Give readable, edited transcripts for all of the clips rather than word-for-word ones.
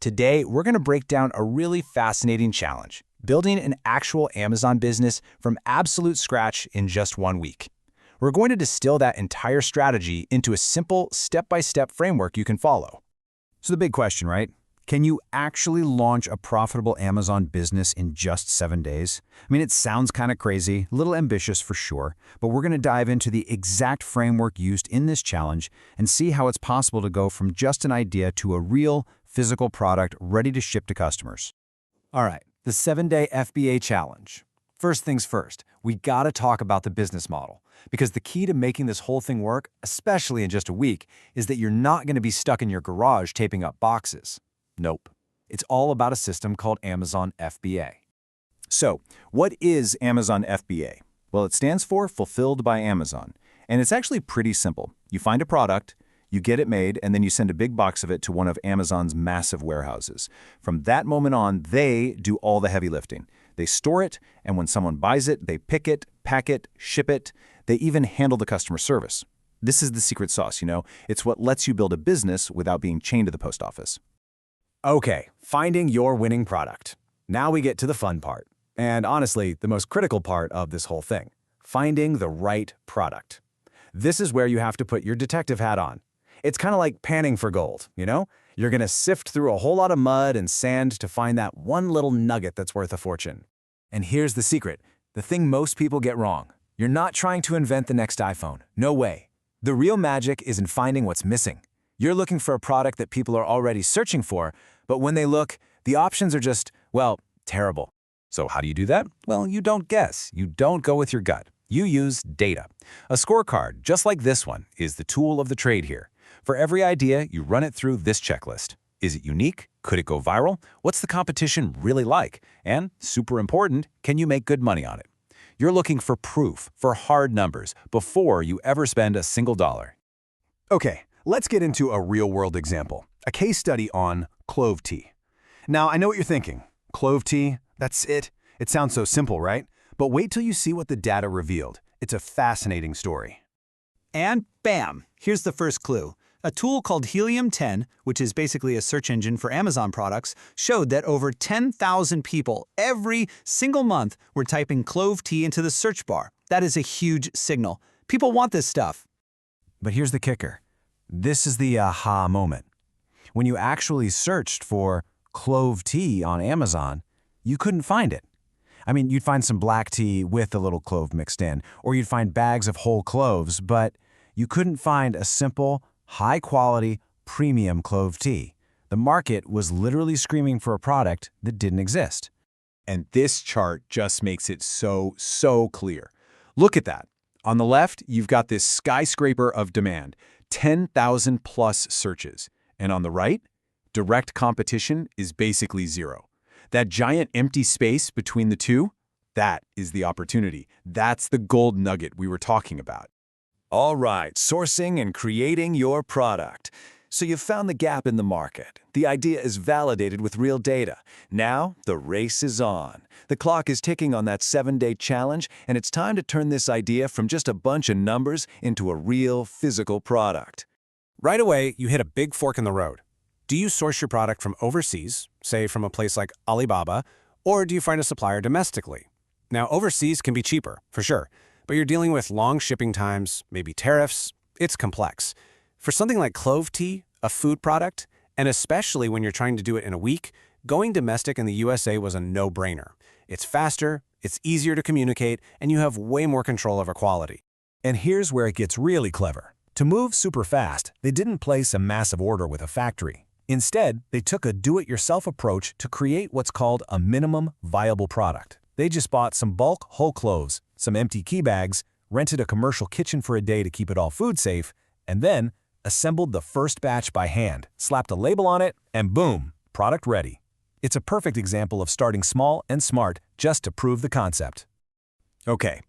Today, we're going to break down a really fascinating challenge, building an actual Amazon business from absolute scratch in just 1 week. We're going to distill that entire strategy into a simple step-by-step framework you can follow. So the big question, right? Can you actually launch a profitable Amazon business in just 7 days? I mean, it sounds kind of crazy, a little ambitious for sure, but we're going to dive into the exact framework used in this challenge and see how it's possible to go from just an idea to a real, physical product ready to ship to customers. All right, the 7-day FBA challenge. First things first, we gotta talk about the business model, because the key to making this whole thing work, especially in just a week, is that you're not gonna be stuck in your garage taping up boxes. Nope. It's all about a system called Amazon FBA. So, what is Amazon FBA? Well, it stands for Fulfilled by Amazon, and it's actually pretty simple. You find a product, you get it made, and then you send a big box of it to one of Amazon's massive warehouses. From that moment on, they do all the heavy lifting. They store it, and when someone buys it, they pick it, pack it, ship it. They even handle the customer service. This is the secret sauce, you know? It's what lets you build a business without being chained to the post office. Okay, finding your winning product. Now we get to the fun part. And honestly, the most critical part of this whole thing. Finding the right product. This is where you have to put your detective hat on. It's kind of like panning for gold, you know? You're gonna sift through a whole lot of mud and sand to find that one little nugget that's worth a fortune. And here's the secret, the thing most people get wrong. You're not trying to invent the next iPhone. No way. The real magic is in finding what's missing. You're looking for a product that people are already searching for, but when they look, the options are just, well, terrible. So how do you do that? Well, you don't guess. You don't go with your gut. You use data. A scorecard, just like this one, is the tool of the trade here. For every idea, you run it through this checklist. Is it unique? Could it go viral? What's the competition really like? And, super important, can you make good money on it? You're looking for proof, for hard numbers, before you ever spend a single dollar. Okay, let's get into a real-world example, a case study on Clove Tea. Now, I know what you're thinking. Clove Tea, that's it? It sounds so simple, right? But wait till you see what the data revealed. It's a fascinating story. And bam, here's the first clue. A tool called Helium 10, which is basically a search engine for Amazon products, showed that over 10,000 people every single month were typing Clove Tea into the search bar. That is a huge signal. People want this stuff. But here's the kicker. This is the aha moment. When you actually searched for Clove Tea on Amazon, you couldn't find it. I mean, you'd find some black tea with a little clove mixed in, or you'd find bags of whole cloves, but you couldn't find a simple, high-quality, premium clove tea. The market was literally screaming for a product that didn't exist. And this chart just makes it so clear. Look at that. On the left, you've got this skyscraper of demand, 10,000 plus searches. And on the right, direct competition is basically zero. That giant empty space between the two, that is the opportunity. That's the gold nugget we were talking about. All right, sourcing and creating your product. So you've found the gap in the market. The idea is validated with real data. Now, the race is on. The clock is ticking on that 7-day challenge, and it's time to turn this idea from just a bunch of numbers into a real physical product. Right away, you hit a big fork in the road. Do you source your product from overseas, say from a place like Alibaba, or do you find a supplier domestically? Now, overseas can be cheaper, for sure, but you're dealing with long shipping times, maybe tariffs. It's complex. For something like Clove Tea, a food product, and especially when you're trying to do it in a week, going domestic in the USA was a no-brainer. It's faster, it's easier to communicate, and you have way more control over quality. And here's where it gets really clever. To move super fast, they didn't place a massive order with a factory. Instead, they took a do-it-yourself approach to create what's called a minimum viable product. They just bought some bulk whole cloves, some empty key bags, rented a commercial kitchen for a day to keep it all food safe, and then assembled the first batch by hand, slapped a label on it, and boom, product ready. It's a perfect example of starting small and smart just to prove the concept. Okay,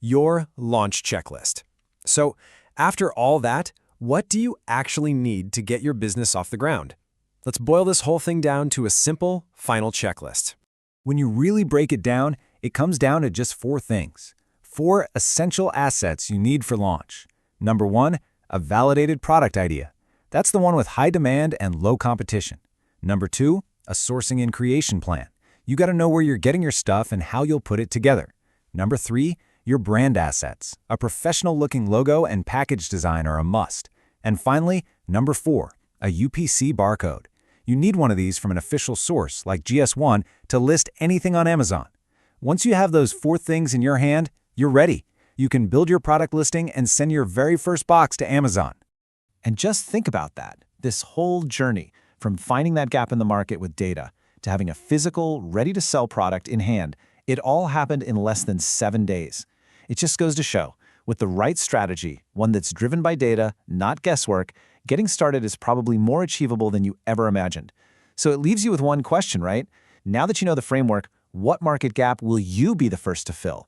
your launch checklist. So, after all that, what do you actually need to get your business off the ground? Let's boil this whole thing down to a simple, final checklist. When you really break it down, it comes down to just 4 things. 4 essential assets you need for launch. Number 1, a validated product idea. That's the one with high demand and low competition. Number 2, a sourcing and creation plan. You got to know where you're getting your stuff and how you'll put it together. Number 3, your brand assets. A professional-looking logo and package design are a must. And finally, number 4, a UPC barcode. You need one of these from an official source like GS1 to list anything on Amazon. Once you have those 4 things in your hand, you're ready. You can build your product listing and send your very first box to Amazon. And just think about that. This whole journey, from finding that gap in the market with data to having a physical, ready-to-sell product in hand, it all happened in less than 7 days. It just goes to show, with the right strategy, one that's driven by data, not guesswork, getting started is probably more achievable than you ever imagined. So it leaves you with one question, right? Now that you know the framework, what market gap will you be the first to fill?